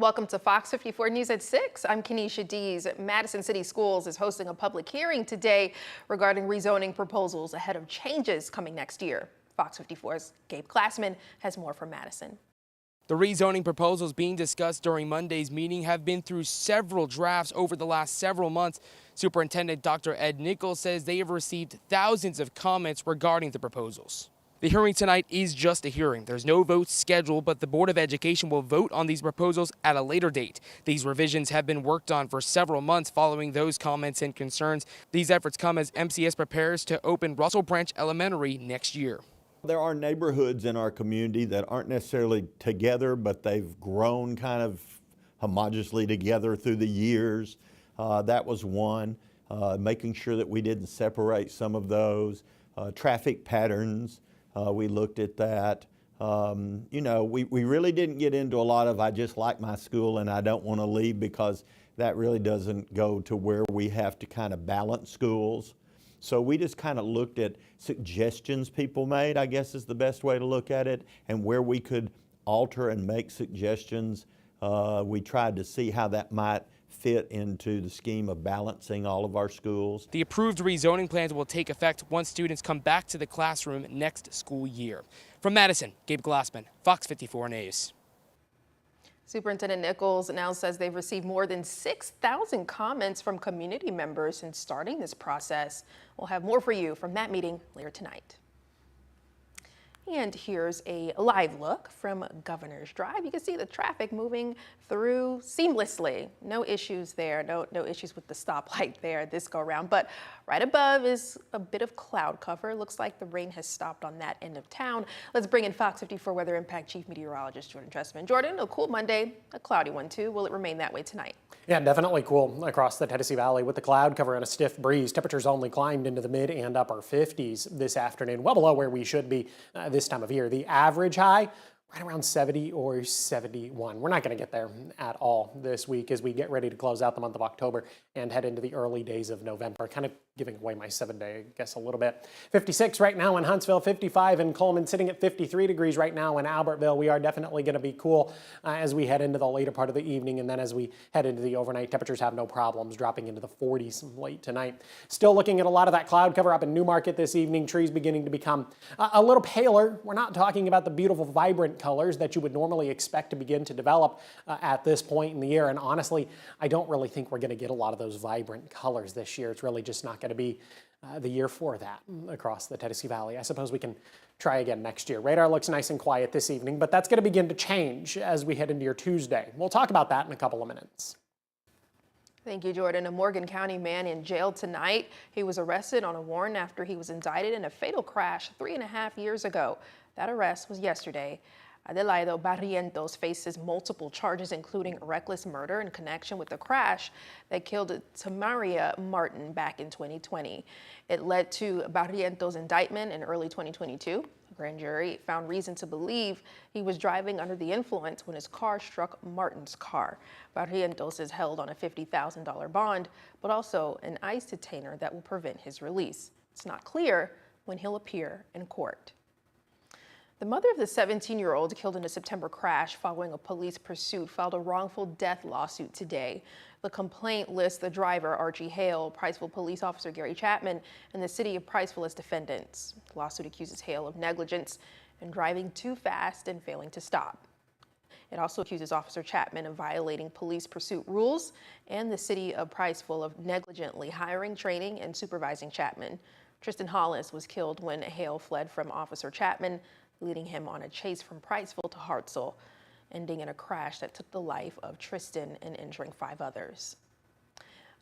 Welcome to Fox 54 News at 6. I'm Kenesha Dees. Madison City Schools is hosting a public hearing today regarding rezoning proposals ahead of changes coming next year. Fox 54's Gabe Glassman has more from Madison. The rezoning proposals being discussed during Monday's meeting have been through several drafts over the last several months. Superintendent Dr. Ed Nichols says they have received thousands of comments regarding the proposals. The hearing tonight is just a hearing. There's no vote scheduled, but the Board of Education will vote on these proposals at a later date. These revisions have been worked on for several months following those comments and concerns. These efforts come as MCS prepares to open Russell Branch Elementary next year. There are neighborhoods in our community that aren't necessarily together, but they've grown kind of homogeneously together through the years. That was one. Making sure that we didn't separate some of those. Traffic patterns. We looked at that. You know, we really didn't get into a lot of I just like my school and I don't want to leave, because that really doesn't go to where we have to kind of balance schools. So we just kind of looked at suggestions people made, I guess is the best way to look at it, and where we could alter and make suggestions. We tried to see how that might fit into the scheme of balancing all of our schools. The approved rezoning plans will take effect once students come back to the classroom next school year. From Madison, Gabe Glassman, Fox 54 News. Superintendent Nichols now says they've received more than 6,000 comments from community members since starting this process. We'll have more for you from that meeting later tonight. And here's a live look from Governor's Drive. You can see the traffic moving through seamlessly. No issues there. No issues with the stoplight there this go around. But right above is a bit of cloud cover. Looks like the rain has stopped on that end of town. Let's bring in Fox 54 Weather Impact Chief Meteorologist Jordan Tressman. Jordan, a cool Monday, a cloudy one too. Will it remain that way tonight? Yeah, definitely cool across the Tennessee Valley with the cloud cover and a stiff breeze. Temperatures only climbed into the mid and upper 50s this afternoon, well below where we should be this time of year. The average high right around 70 or 71. We're not going to get there at all this week as we get ready to close out the month of October and head into the early days of November. Kind of giving away my 7-day, I guess, a little bit. 56 right now in Huntsville, 55 in Coleman, sitting at 53 degrees right now in Albertville. We are definitely going to be cool as we head into the later part of the evening, and then as we head into the overnight, temperatures have no problems dropping into the 40s late tonight. Still looking at a lot of that cloud cover up in Newmarket this evening. Trees beginning to become a little paler. We're not talking about the beautiful, vibrant colors that you would normally expect to begin to develop at this point in the year. And honestly, I don't really think we're going to get a lot of those vibrant colors this year. It's really just not going to be the year for that across the Tennessee Valley. I suppose we can try again next year. Radar looks nice and quiet this evening, but that's going to begin to change as we head into your Tuesday. We'll talk about that in a couple of minutes. Thank you, Jordan. A Morgan County man in jail tonight. He was arrested on a warrant after he was indicted in a fatal crash 3.5 years ago. That arrest was yesterday. Adelaido Barrientos faces multiple charges, including reckless murder in connection with the crash that killed Tamaria Martin back in 2020. It led to Barrientos' indictment in early 2022. The grand jury found reason to believe he was driving under the influence when his car struck Martin's car. Barrientos is held on a $50,000 bond, but also an ICE detainer that will prevent his release. It's not clear when he'll appear in court. The mother of the 17-year-old killed in a September crash following a police pursuit filed a wrongful death lawsuit today. The complaint lists the driver, Archie Hale, Priceville police officer Gary Chapman, and the city of Priceville as defendants. The lawsuit accuses Hale of negligence and driving too fast and failing to stop. It also accuses Officer Chapman of violating police pursuit rules and the city of Priceville of negligently hiring, training, and supervising Chapman. Tristan Hollis was killed when Hale fled from Officer Chapman, leading him on a chase from Priceville to Hartselle, ending in a crash that took the life of Tristan and injuring 5 others.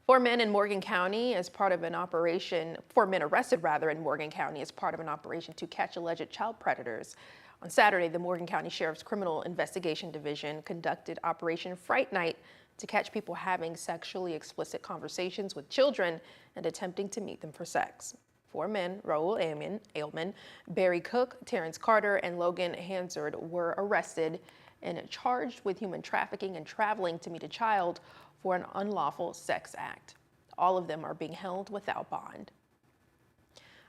4 men in Morgan County as part of an operation, 4 men arrested rather in Morgan County as part of an operation to catch alleged child predators. On Saturday, the Morgan County Sheriff's Criminal Investigation Division conducted Operation Fright Night to catch people having sexually explicit conversations with children and attempting to meet them for sex. 4 men, Raul Ailman, Barry Cook, Terrence Carter, and Logan Hansard, were arrested and charged with human trafficking and traveling to meet a child for an unlawful sex act. All of them are being held without bond.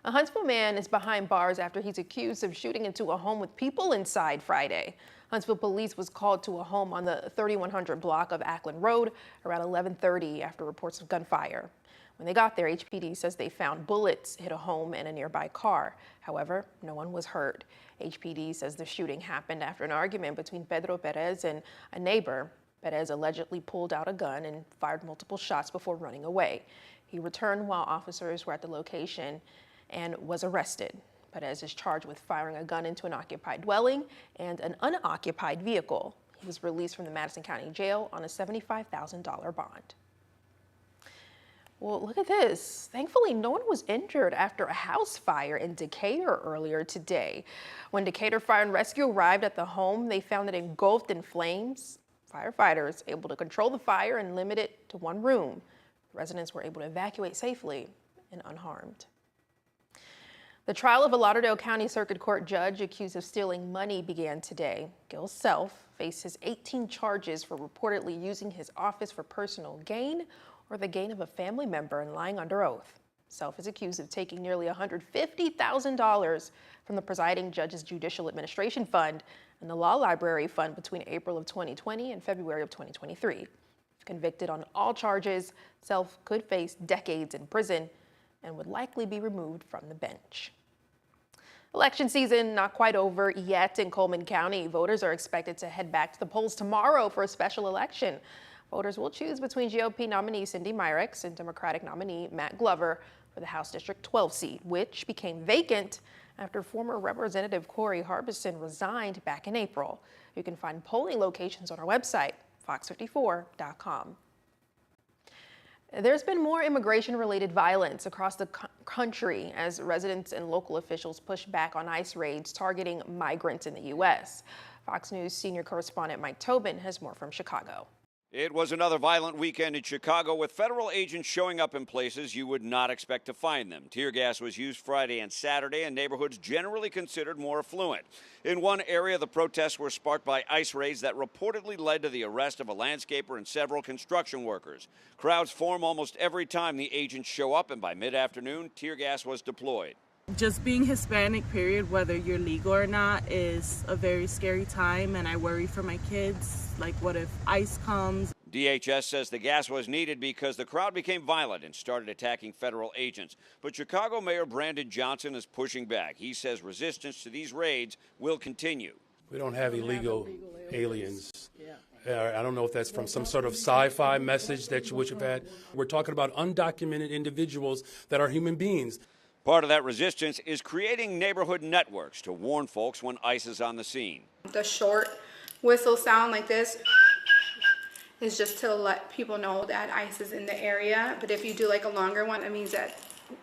A Huntsville man is behind bars after he's accused of shooting into a home with people inside Friday. Huntsville police was called to a home on the 3100 block of Ackland Road around 11:30 after reports of gunfire. When they got there, HPD says they found bullets hit a home and a nearby car. However, no one was hurt. HPD says the shooting happened after an argument between Pedro Perez and a neighbor. Perez allegedly pulled out a gun and fired multiple shots before running away. He returned while officers were at the location and was arrested. Perez is charged with firing a gun into an occupied dwelling and an unoccupied vehicle. He was released from the Madison County Jail on a $75,000 bond. Well, look at this. Thankfully, no one was injured after a house fire in Decatur earlier today. When Decatur Fire and Rescue arrived at the home, they found it engulfed in flames. Firefighters able to control the fire and limit it to one room. Residents were able to evacuate safely and unharmed. The trial of a Lauderdale County Circuit Court judge accused of stealing money began today. Gil Self faces 18 charges for reportedly using his office for personal gain or the gain of a family member and lying under oath. Self is accused of taking nearly $150,000 from the presiding judge's Judicial Administration Fund and the Law Library Fund between April of 2020 and February of 2023. If convicted on all charges, Self could face decades in prison and would likely be removed from the bench. Election season not quite over yet in Coleman County. Voters are expected to head back to the polls tomorrow for a special election. Voters will choose between GOP nominee Cindy Myrick and Democratic nominee Matt Glover for the House District 12 seat, which became vacant after former Representative Corey Harbison resigned back in April. You can find polling locations on our website, FOX54.com. There's been more immigration-related violence across the country as residents and local officials push back on ICE raids targeting migrants in the U.S. Fox News senior correspondent Mike Tobin has more from Chicago. It was another violent weekend in Chicago with federal agents showing up in places you would not expect to find them. Tear gas was used Friday and Saturday in neighborhoods generally considered more affluent. In one area, the protests were sparked by ICE raids that reportedly led to the arrest of a landscaper and several construction workers. Crowds form almost every time the agents show up, and by mid-afternoon, tear gas was deployed. Just being Hispanic, period, whether you're legal or not, is a very scary time, and I worry for my kids. Like, what if ICE comes? DHS says the gas was needed because the crowd became violent and started attacking federal agents. But Chicago Mayor Brandon Johnson is pushing back. He says resistance to these raids will continue. We don't have illegal aliens. I don't know if that's from some sort of sci-fi message that you would have had. We're talking about undocumented individuals that are human beings. Part of that resistance is creating neighborhood networks to warn folks when ICE is on the scene. The short whistle sound like this is just to let people know that ICE is in the area. But if you do like a longer one, that means that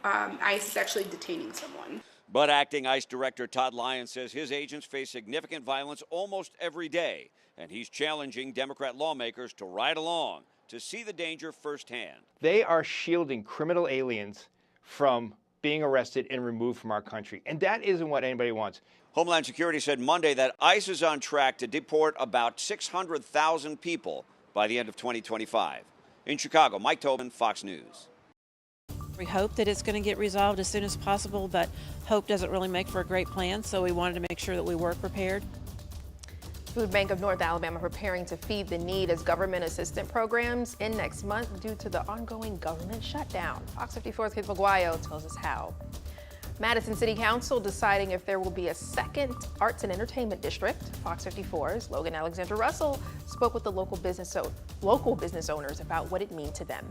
ICE is actually detaining someone. But acting ICE Director Todd Lyons says his agents face significant violence almost every day, and he's challenging Democrat lawmakers to ride along to see the danger firsthand. They are shielding criminal aliens from being arrested and removed from our country, and that isn't what anybody wants. Homeland Security said Monday that ICE is on track to deport about 600,000 people by the end of 2025. In Chicago, Mike Tobin, Fox News. We hope that it's going to get resolved as soon as possible, but hope doesn't really make for a great plan, so we wanted to make sure that we were prepared. Food Bank of North Alabama preparing to feed the need as government assistance programs end next month due to the ongoing government shutdown. Fox 54's Kate Maguire tells us how. Madison City Council deciding if there will be a second arts and entertainment district. Fox 54's Logan Alexander Russell spoke with the local business owners about what it means to them.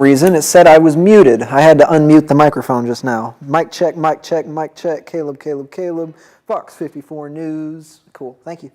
Reason it said I was muted. I had to unmute the microphone just now. Mic check, mic check, mic check. Caleb, Caleb, Caleb. FOX54 News. Cool. Thank you.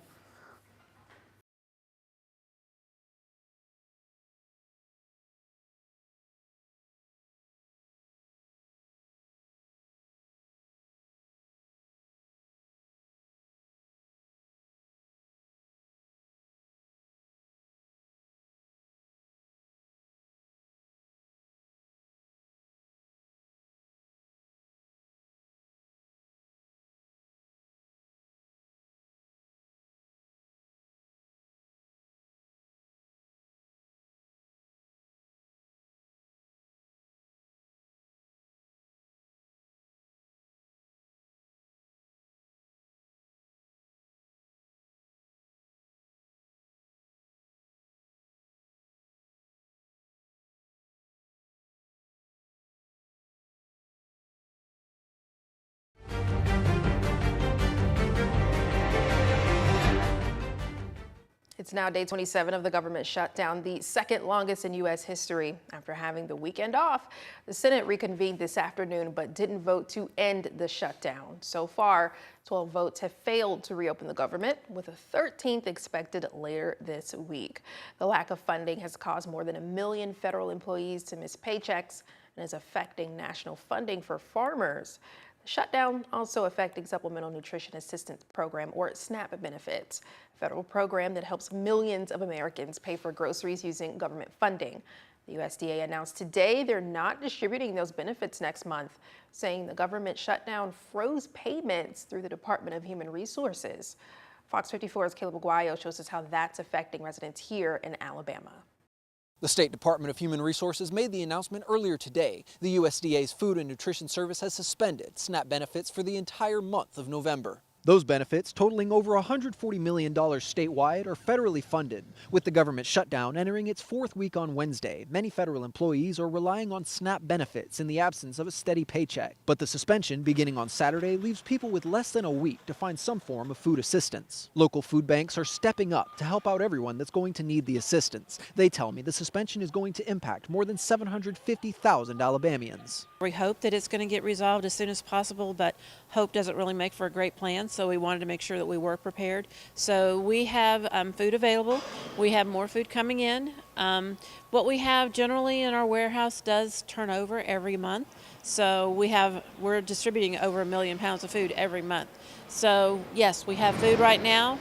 It's now day 27 of the government shutdown, the second longest in U.S. history. After having the weekend off, the Senate reconvened this afternoon but didn't vote to end the shutdown. So far, 12 votes have failed to reopen the government, with a 13th expected later this week. The lack of funding has caused more than 1 million federal employees to miss paychecks and is affecting national funding for farmers. The shutdown also affecting Supplemental Nutrition Assistance Program, or SNAP benefits, a federal program that helps millions of Americans pay for groceries using government funding. The USDA announced today they're not distributing those benefits next month, saying the government shutdown froze payments through the Department of Human Resources. Fox 54's Caleb Aguayo shows us how that's affecting residents here in Alabama. The State Department of Human Resources made the announcement earlier today. The USDA's Food and Nutrition Service has suspended SNAP benefits for the entire month of November. Those benefits, totaling over $140 million statewide, are federally funded. With the government shutdown entering its fourth week on Wednesday, many federal employees are relying on SNAP benefits in the absence of a steady paycheck. But the suspension, beginning on Saturday, leaves people with less than a week to find some form of food assistance. Local food banks are stepping up to help out everyone that's going to need the assistance. They tell me the suspension is going to impact more than 750,000 Alabamians. We hope that it's going to get resolved as soon as possible, but hope doesn't really make for a great plan, so we wanted to make sure that we were prepared. So we have food available. We have more food coming in. What we have generally in our warehouse does turn over every month. So we're distributing over 1 million pounds of food every month. So yes, we have food right now,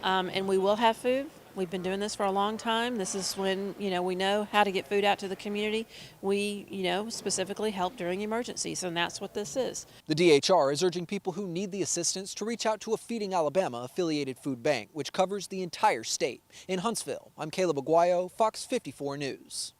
and we will have food. We've been doing this for a long time. This is when, we know how to get food out to the community. We, specifically help during emergencies, and that's what this is. The DHR is urging people who need the assistance to reach out to a Feeding Alabama affiliated food bank, which covers the entire state. In Huntsville, I'm Caleb Aguayo, Fox 54 News.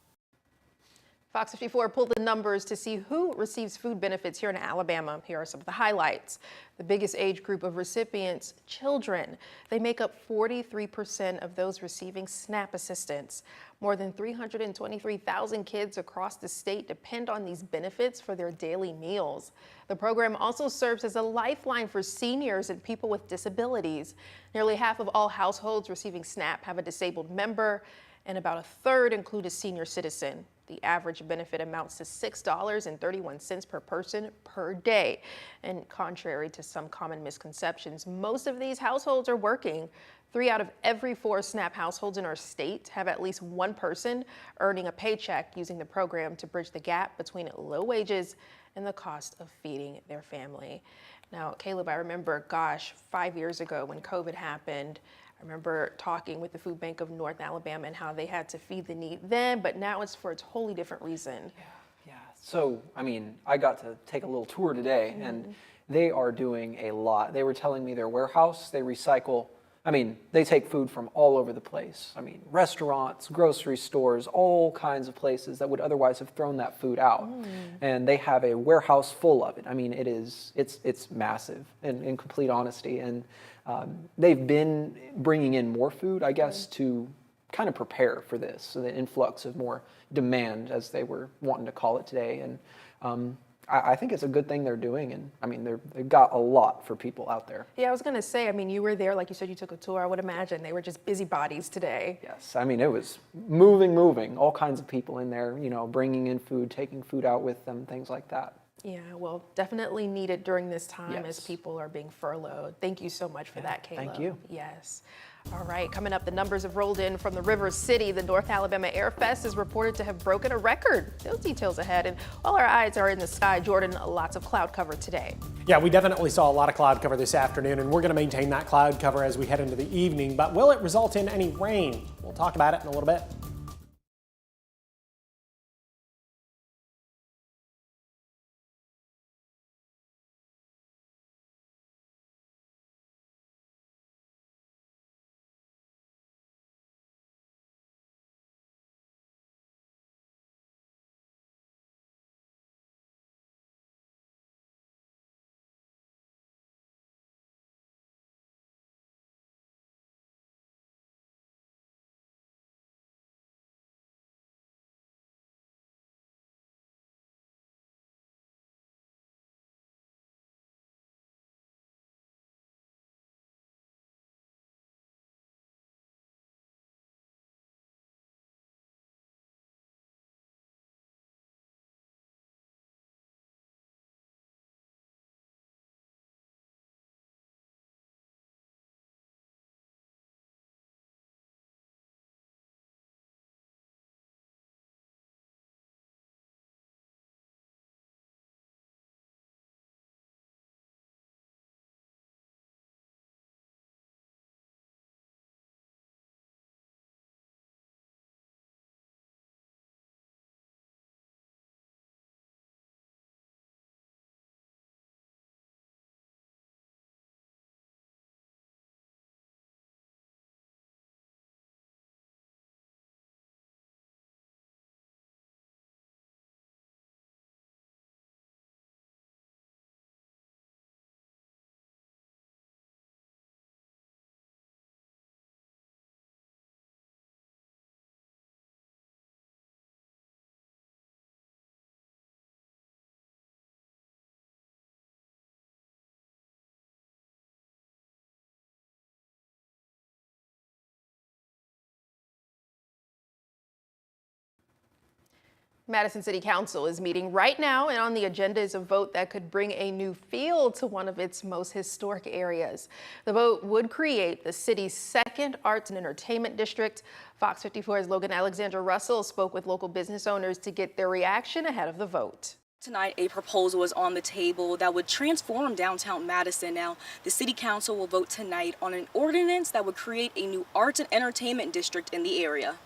Fox 54 pulled the numbers to see who receives food benefits here in Alabama. Here are some of the highlights. The biggest age group of recipients, children. They make up 43% of those receiving SNAP assistance. More than 323,000 kids across the state depend on these benefits for their daily meals. The program also serves as a lifeline for seniors and people with disabilities. Nearly half of all households receiving SNAP have a disabled member, and about a third include a senior citizen. The average benefit amounts to $6.31 per person per day. And contrary to some common misconceptions, most of these households are working. 3 out of every 4 SNAP households in our state have at least one person earning a paycheck using the program to bridge the gap between low wages and the cost of feeding their family. Now, Caleb, I remember, 5 years ago when COVID happened, I remember talking with the Food Bank of North Alabama and how they had to feed the need then, but now it's for a totally different reason. Yeah. So, I got to take a little tour today, and they are doing a lot. They were telling me their warehouse, they recycle. They take food from all over the place. Restaurants, grocery stores, all kinds of places that would otherwise have thrown that food out. And they have a warehouse full of it. It's massive, in complete honesty. And they've been bringing in more food, I guess, to kind of prepare for this, so the influx of more demand, as they were wanting to call it today. And I think it's a good thing they're doing, and I mean, they've got a lot for people out there. Yeah, I was going to say, I mean, you were there, like you said, you took a tour. I would imagine they were just busybodies today. Yes, I mean, it was moving, all kinds of people in there, you know, bringing in food, taking food out with them, things like that. Yeah, well, definitely needed during this time as Yes. people are being furloughed. Thank you so much for that, Kayla. Thank you. Yes. All right, coming up, the numbers have rolled in from the River City. The North Alabama Air Fest is reported to have broken a record. Those details ahead. And while our eyes are in the sky, Jordan, lots of cloud cover today. Yeah, we definitely saw a lot of cloud cover this afternoon, and we're going to maintain that cloud cover as we head into the evening. But will it result in any rain? We'll talk about it in a little bit. Madison City Council is meeting right now, and on the agenda is a vote that could bring a new feel to one of its most historic areas. The vote would create the city's second arts and entertainment district. Fox 54's Logan Alexander Russell spoke with local business owners to get their reaction ahead of the vote. Tonight, a proposal is on the table that would transform downtown Madison. Now, the City Council will vote tonight on an ordinance that would create a new arts and entertainment district in the area.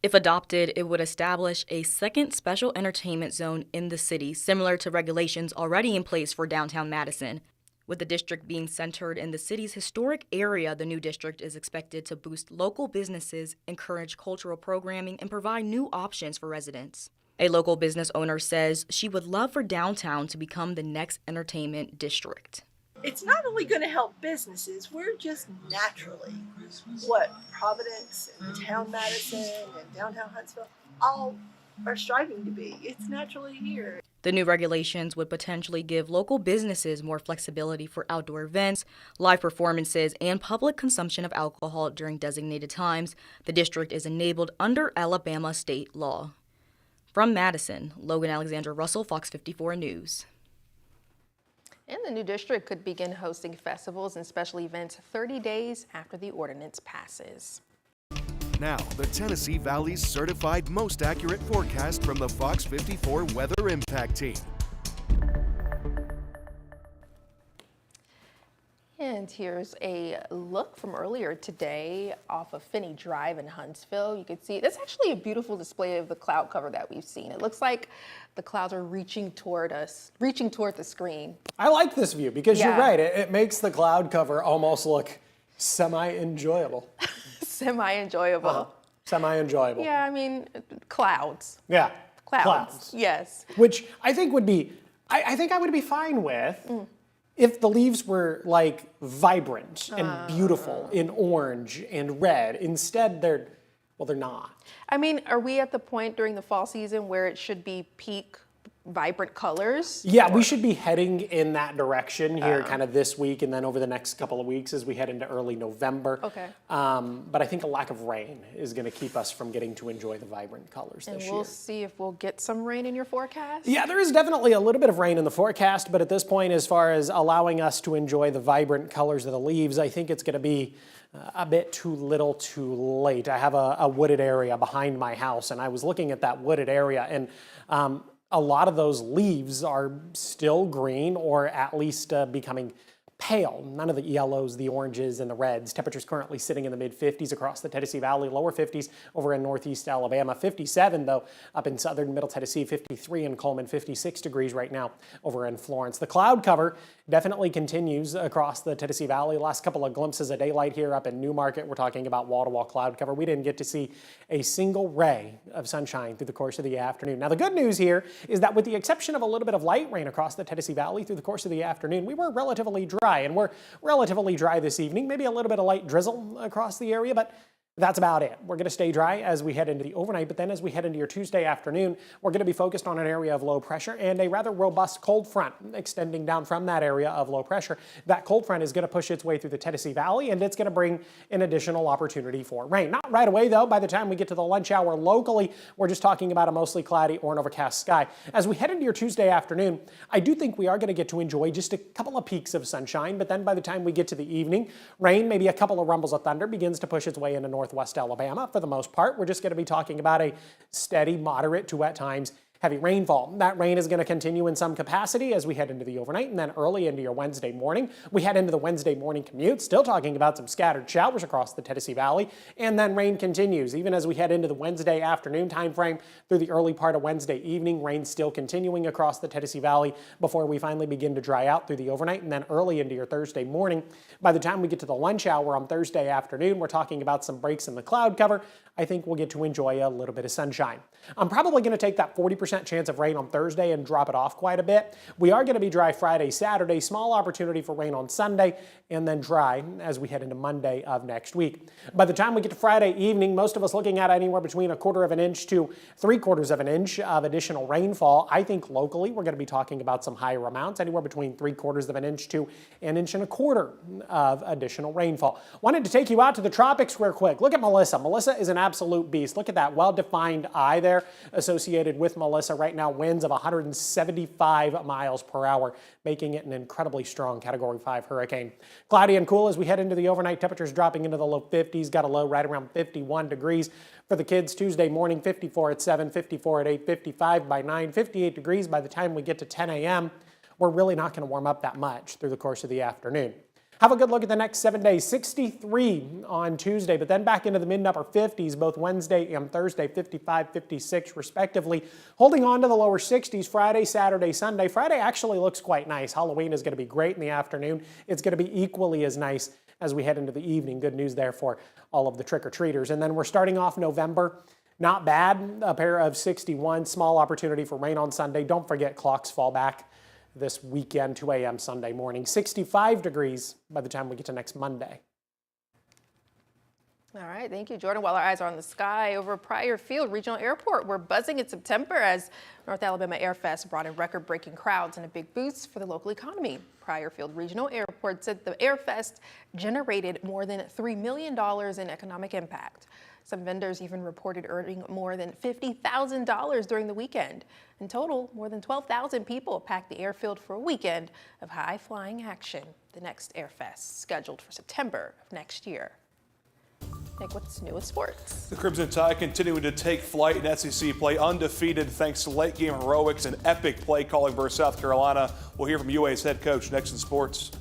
If adopted, it would establish a second special entertainment zone in the city, similar to regulations already in place for downtown Madison. With the district being centered in the city's historic area, the new district is expected to boost local businesses, encourage cultural programming, and provide new options for residents. A local business owner says she would love for downtown to become the next entertainment district. It's not only going to help businesses, we're just naturally what Providence and Town Madison and downtown Huntsville all are striving to be. It's naturally here. The new regulations would potentially give local businesses more flexibility for outdoor events, live performances, and public consumption of alcohol during designated times. The district is enabled under Alabama state law. From Madison, Logan Alexander Russell, Fox 54 News. And the new district could begin hosting festivals and special events 30 days after the ordinance passes. Now, the Tennessee Valley's certified most accurate forecast from the Fox 54 Weather Impact Team. And here's a look from earlier today off of Finney Drive in Huntsville. You can see that's actually a beautiful display of the cloud cover that we've seen. It looks like the clouds are reaching toward us, reaching toward the screen. I like this view because you're right. It makes the cloud cover almost look semi-enjoyable. Semi-enjoyable. Semi-enjoyable. Yeah, I mean, clouds. Yeah. Clouds. Yes. Which I think would be, I think I would be fine with if the leaves were like vibrant and beautiful in orange and red. Instead, they're not. I mean, are we at the point during the fall season where it should be peak vibrant colors? Yeah, we should be heading in that direction here kind of this week and then over the next couple of weeks as we head into early November. Okay. But I think a lack of rain is going to keep us from getting to enjoy the vibrant colors this year. And we'll see if we'll get some rain in your forecast? Yeah, there is definitely a little bit of rain in the forecast, but at this point, as far as allowing us to enjoy the vibrant colors of the leaves, I think it's going to be a bit too little too late. I have a wooded area behind my house, and I was looking at that wooded area, and a lot of those leaves are still green or at least becoming pale. None of the yellows, the oranges, and the reds. Temperatures currently sitting in the mid-50s across the Tennessee Valley, lower 50s over in northeast Alabama. 57, though, up in southern middle Tennessee, 53 in Coleman, 56 degrees right now over in Florence. The cloud cover definitely continues across the Tennessee Valley. Last couple of glimpses of daylight here up in Newmarket. We're talking about wall-to-wall cloud cover. We didn't get to see a single ray of sunshine through the course of the afternoon. Now, the good news here is that with the exception of a little bit of light rain across the Tennessee Valley through the course of the afternoon, we were relatively dry, and we're relatively dry this evening. Maybe a little bit of light drizzle across the area, but that's about it. We're going to stay dry as we head into the overnight, but then as we head into your Tuesday afternoon, we're going to be focused on an area of low pressure and a rather robust cold front extending down from that area of low pressure. That cold front is going to push its way through the Tennessee Valley, and it's going to bring an additional opportunity for rain. Not right away, though. By the time we get to the lunch hour locally, we're just talking about a mostly cloudy or an overcast sky. As we head into your Tuesday afternoon, I do think we are going to get to enjoy just a couple of peaks of sunshine, but then by the time we get to the evening, rain, maybe a couple of rumbles of thunder, begins to push its way into northwest Alabama. For the most part, we're just going to be talking about a steady, moderate to at times heavy rainfall. That rain is going to continue in some capacity as we head into the overnight and then early into your Wednesday morning. We head into the Wednesday morning commute, still talking about some scattered showers across the Tennessee Valley, and then rain continues. Even as we head into the Wednesday afternoon time frame through the early part of Wednesday evening, rain still continuing across the Tennessee Valley before we finally begin to dry out through the overnight and then early into your Thursday morning. By the time we get to the lunch hour on Thursday afternoon, we're talking about some breaks in the cloud cover. I think we'll get to enjoy a little bit of sunshine. I'm probably going to take that 40% chance of rain on Thursday and drop it off quite a bit. We are going to be dry Friday, Saturday, small opportunity for rain on Sunday, and then dry as we head into Monday of next week. By the time we get to Friday evening, most of us looking at anywhere between 1/4 of an inch to 3/4 of an inch of additional rainfall. I think locally we're going to be talking about some higher amounts, anywhere between 3/4 of an inch to 1 1/4 inches of additional rainfall. Wanted to take you out to the tropics real quick. Look at Melissa. Melissa is an absolute beast. Look at that well-defined eye there associated with Melissa. Right now, winds of 175 miles per hour, making it an incredibly strong Category 5 hurricane. Cloudy and cool as we head into the overnight. Temperatures dropping into the low 50s. Got a low right around 51 degrees. For the kids, Tuesday morning, 54 at 7, 54 at 8, 55 by 9, 58 degrees by the time we get to 10 a.m. We're really not going to warm up that much through the course of the afternoon. Have a good look at the next 7 days. 63 on Tuesday, but then back into the mid and upper 50s, both Wednesday and Thursday, 55, 56 respectively. Holding on to the lower 60s Friday, Saturday, Sunday. Friday actually looks quite nice. Halloween is going to be great in the afternoon. It's going to be equally as nice as we head into the evening. Good news there for all of the trick-or-treaters. And then we're starting off November. Not bad. A pair of 61. Small opportunity for rain on Sunday. Don't forget clocks fall back this weekend, 2 a.m. Sunday morning. 65 degrees by the time we get to next Monday. All right, thank you, Jordan. While our eyes are on the sky over Pryor Field Regional Airport, we're buzzing in September as North Alabama Air Fest brought in record-breaking crowds and a big boost for the local economy. Pryor Field Regional Airport said the Air Fest generated more than $3 million in economic impact. Some vendors even reported earning more than $50,000 during the weekend. In total, more than 12,000 people packed the airfield for a weekend of high-flying action. The next Air Fest scheduled for September of next year. Nick, what's new with sports? The Crimson Tide continuing to take flight in SEC play, undefeated thanks to late game heroics and epic play calling versus South Carolina. We'll hear from UA's head coach next in sports.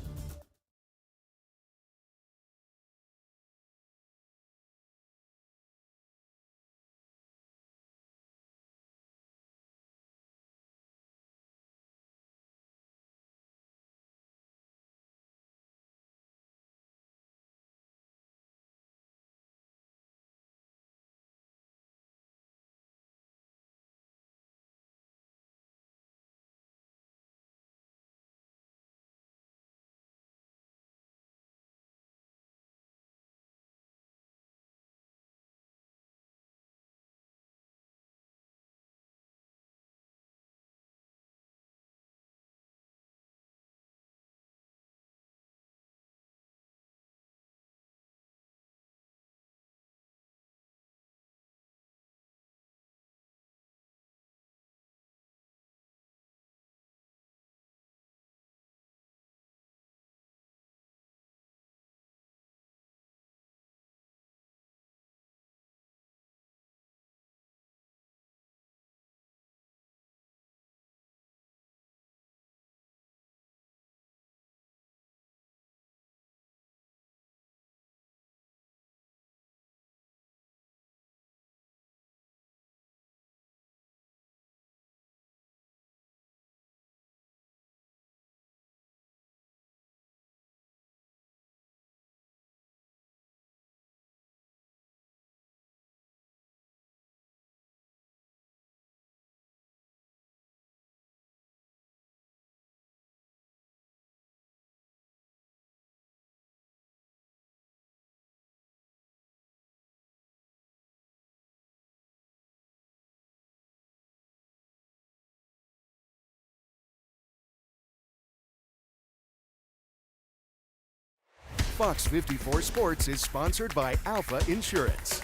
Fox 54 Sports is sponsored by Alpha Insurance.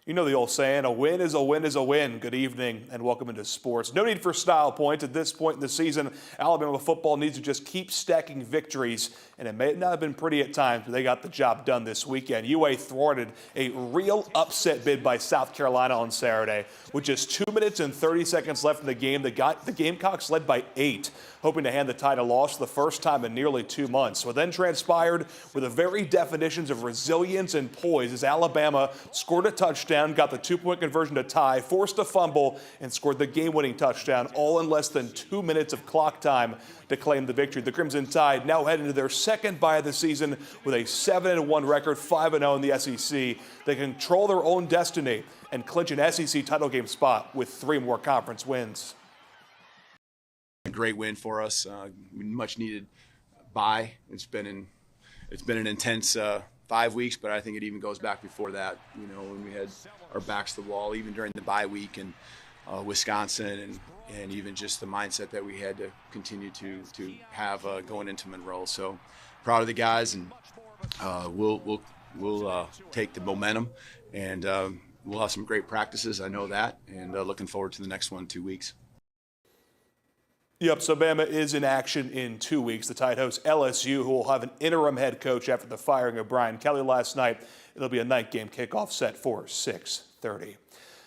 You know the old saying, a win is a win is a win. Good evening and welcome into sports. No need for style points at this point in the season. Alabama football needs to just keep stacking victories, and it may not have been pretty at times, but they got the job done this weekend. UA thwarted a real upset bid by South Carolina on Saturday. With just 2 minutes and 30 seconds left in the game, the Gamecocks led by 8, hoping to hand the Tide a loss for the first time in nearly 2 months. What then transpired were the very definitions of resilience and poise as Alabama scored a touchdown, got the 2-point conversion to tie, forced a fumble, and scored the game-winning touchdown, all in less than 2 minutes of clock time to claim the victory. The Crimson Tide now head into their second bye of the season with a 7-1 record, 5-0 in the SEC. They control their own destiny and clinch an SEC title game spot with 3 more conference wins. A great win for us. Much needed bye. It's been an intense 5 weeks, but I think it even goes back before that. You know, when we had our backs to the wall, even during the bye week and Wisconsin, and even just the mindset that we had to continue to have going into Monroe. So proud of the guys, and we'll take the momentum, and we'll have some great practices. I know that, and looking forward to the next one in 2 weeks. Yep, so Bama is in action in 2 weeks. The Tide hosts LSU, who will have an interim head coach after the firing of Brian Kelly last night. It'll be a night game kickoff set for 6:30.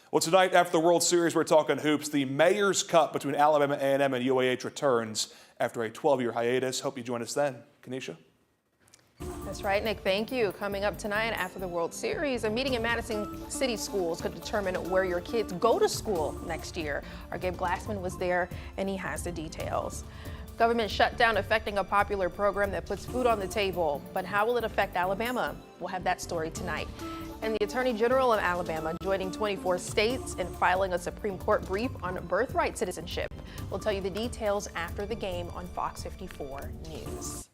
Well, tonight after the World Series, we're talking hoops. The Mayor's Cup between Alabama A&M and UAH returns after a 12-year hiatus. Hope you join us then. Kanisha? That's right, Nick. Thank you. Coming up tonight after the World Series, a meeting in Madison City schools could determine where your kids go to school next year. Our Gabe Glassman was there, and he has the details. Government shutdown affecting a popular program that puts food on the table. But how will it affect Alabama? We'll have that story tonight. And the Attorney General of Alabama joining 24 states in filing a Supreme Court brief on birthright citizenship. We'll tell you the details after the game on Fox 54 News.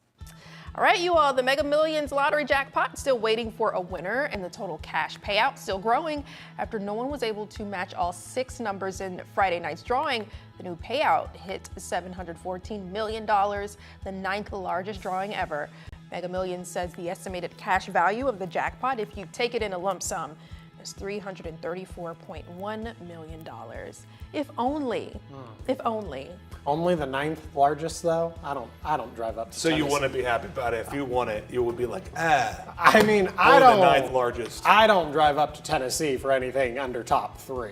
All right, you all, the Mega Millions lottery jackpot still waiting for a winner, and the total cash payout still growing after no one was able to match all 6 numbers in Friday night's drawing. The new payout hit $714 million, the 9th largest drawing ever. Mega Millions says the estimated cash value of the jackpot, if you take it in a lump sum, is $334.1 million. If only. Only the 9th largest, though? I don't drive up to So Tennessee. you wouldn't be happy about it. If you won it, you would be like, I mean, I the don't. 9th largest. I don't drive up to Tennessee for anything under top 3.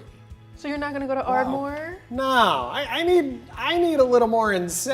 So you're not going to go to Ardmore? No, I need a little more incentive.